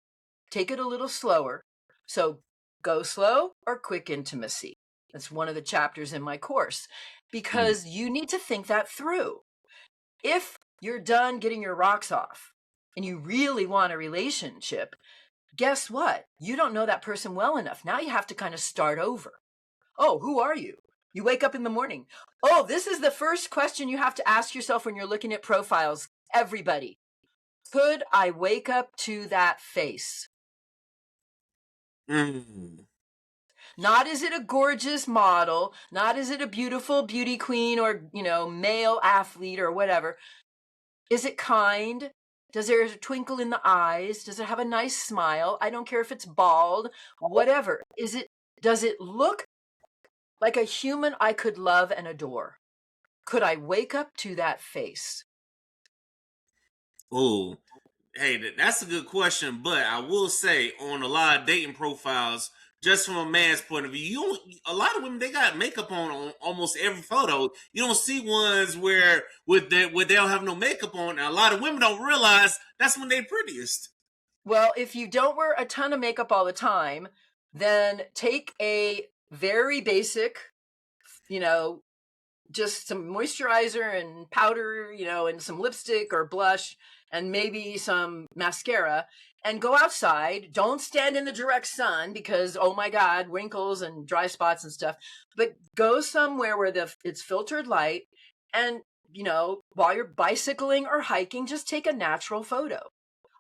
take it a little slower. So go slow or quick intimacy. That's one of the chapters in my course mm. because you need to think that through. If you're done getting your rocks off and you really want a relationship, guess what? You don't know that person well enough. Now you have to kind of start over. Oh, who are you? You wake up in the morning. Oh, this is the first question you have to ask yourself when you're looking at profiles. Everybody, could I wake up to that face? Mm. Not is it a gorgeous model, not is it a beautiful beauty queen or, male athlete or whatever. Is it kind? Does there a twinkle in the eyes? Does it have a nice smile? I don't care if it's bald, whatever. Does it look like a human I could love and adore? Could I wake up to that face? Oh, hey, that's a good question. But I will say, on a lot of dating profiles, just from a man's point of view, a lot of women they got makeup on almost every photo. You don't see ones where they don't have no makeup on. And a lot of women don't realize that's when they're prettiest. Well, if you don't wear a ton of makeup all the time, then take a very basic, you know, just some moisturizer and powder, and some lipstick or blush and maybe some mascara and go outside. Don't stand in the direct sun because, oh my God, wrinkles and dry spots and stuff, but go somewhere where it's filtered light. And, while you're bicycling or hiking, just take a natural photo.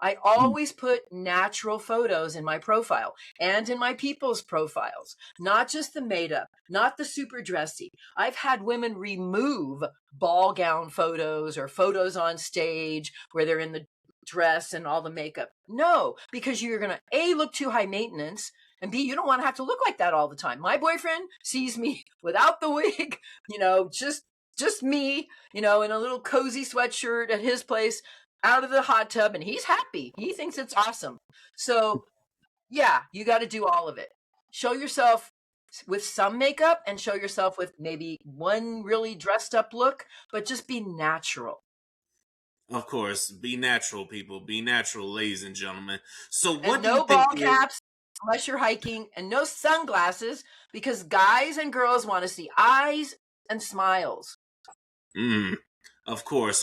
I always put natural photos in my profile and in my people's profiles, not just the made up, not the super dressy. I've had women remove ball gown photos or photos on stage where they're in the dress and all the makeup. No, because you're going to A, look too high maintenance, and B, you don't want to have to look like that all the time. My boyfriend sees me without the wig, just me, in a little cozy sweatshirt at his place out of the hot tub, and he's happy. He thinks it's awesome. So, yeah, you got to do all of it. Show yourself with some makeup and show yourself with maybe one really dressed up look, but just be natural. Of course, be natural, people. Be natural, ladies and gentlemen. So, what And do you no think ball caps unless you're hiking, and no sunglasses because guys and girls want to see eyes and smiles. Of course,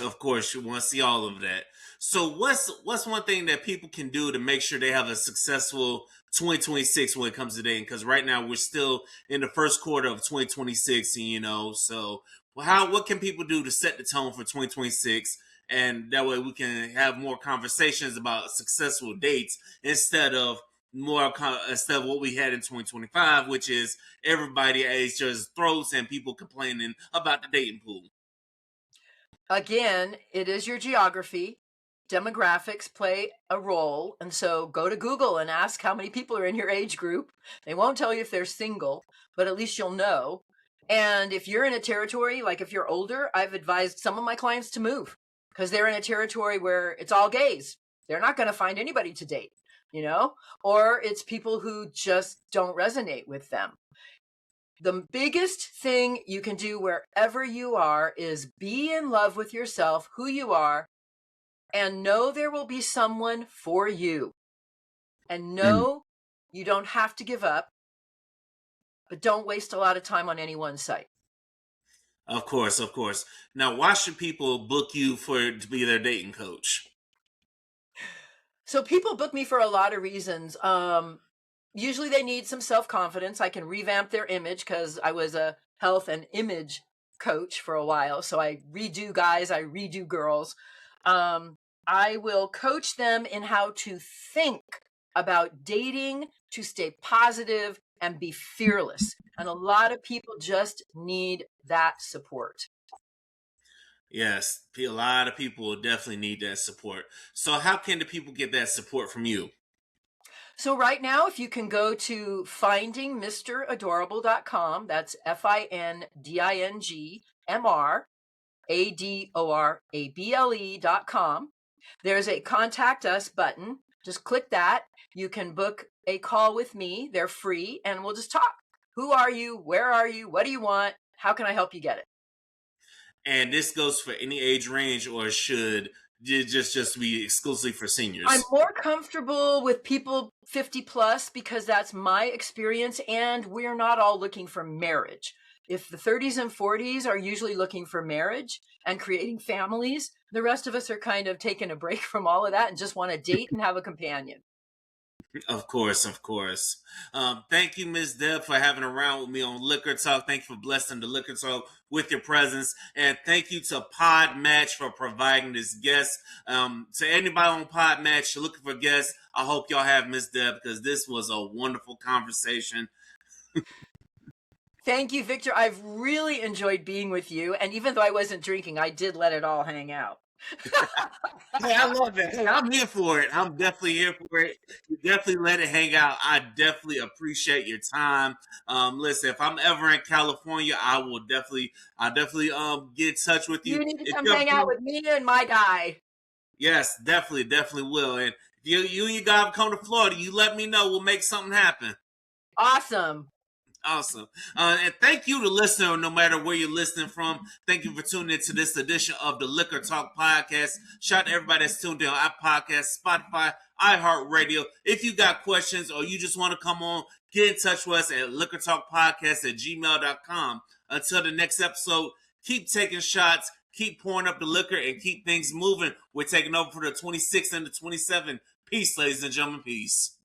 you want to see all of that. So, what's one thing that people can do to make sure they have a successful 2026 when it comes to dating? Because right now we're still in the first quarter of 2026, and so what can people do to set the tone for 2026? And that way we can have more conversations about successful dates instead of what we had in 2025, which is everybody at each other's throats and people complaining about the dating pool. Again, it is your geography. Demographics play a role. And so go to Google and ask how many people are in your age group. They won't tell you if they're single, but at least you'll know. And if you're in a territory, like if you're older, I've advised some of my clients to move because they're in a territory where it's all gays. They're not going to find anybody to date, or it's people who just don't resonate with them. The biggest thing you can do wherever you are is be in love with yourself, who you are, and know there will be someone for you. And know you don't have to give up, but don't waste a lot of time on any one site. Of course. Now, why should people book you to be their dating coach? So people book me for a lot of reasons. Usually they need some self-confidence. I can revamp their image because I was a health and image coach for a while. So I redo guys, I redo girls. I will coach them in how to think about dating, to stay positive and be fearless. And a lot of people just need that support. Yes, a lot of people definitely need that support. So how can the people get that support from you? So right now, if you can go to findingmradorable.com, that's findingmradorable.com. There's a contact us button. Just click that. You can book a call with me. They're free, and we'll just talk. Who are you? Where are you? What do you want? How can I help you get it? And this goes for any age range, or should it just be exclusively for seniors? I'm more comfortable with people 50 plus because that's my experience, and we're not all looking for marriage. If the 30s and 40s are usually looking for marriage and creating families, the rest of us are kind of taking a break from all of that and just want to date and have a companion. Of course. Thank you, Ms. Deb, for having a round with me on Liquor Talk. Thank you for blessing the Liquor Talk with your presence. And thank you to Podmatch for providing this guest. To anybody on Podmatch looking for guests, I hope y'all have Ms. Deb because this was a wonderful conversation. Thank you, Victor. I've really enjoyed being with you. And even though I wasn't drinking, I did let it all hang out. Hey, I love it. Hey, I'm here for it. I'm definitely here for it. You definitely let it hang out. I definitely appreciate your time. Listen, if I'm ever in California, I'll definitely get in touch with you. You need to come hang out with me and my guy. Yes, definitely will. And if you and your guy come to Florida, you let me know. We'll make something happen. Awesome. And thank you to listener, no matter where you're listening from. Thank you for tuning in to this edition of the Liquor Talk Podcast. Shout out to everybody that's tuned in on Apple Podcasts, Spotify, iHeartRadio. If you got questions or you just want to come on, get in touch with us at liquortalkpodcast@gmail.com. Until the next episode, keep taking shots, keep pouring up the liquor, and keep things moving. We're taking over for the 26 and the 27. Peace, ladies and gentlemen. Peace.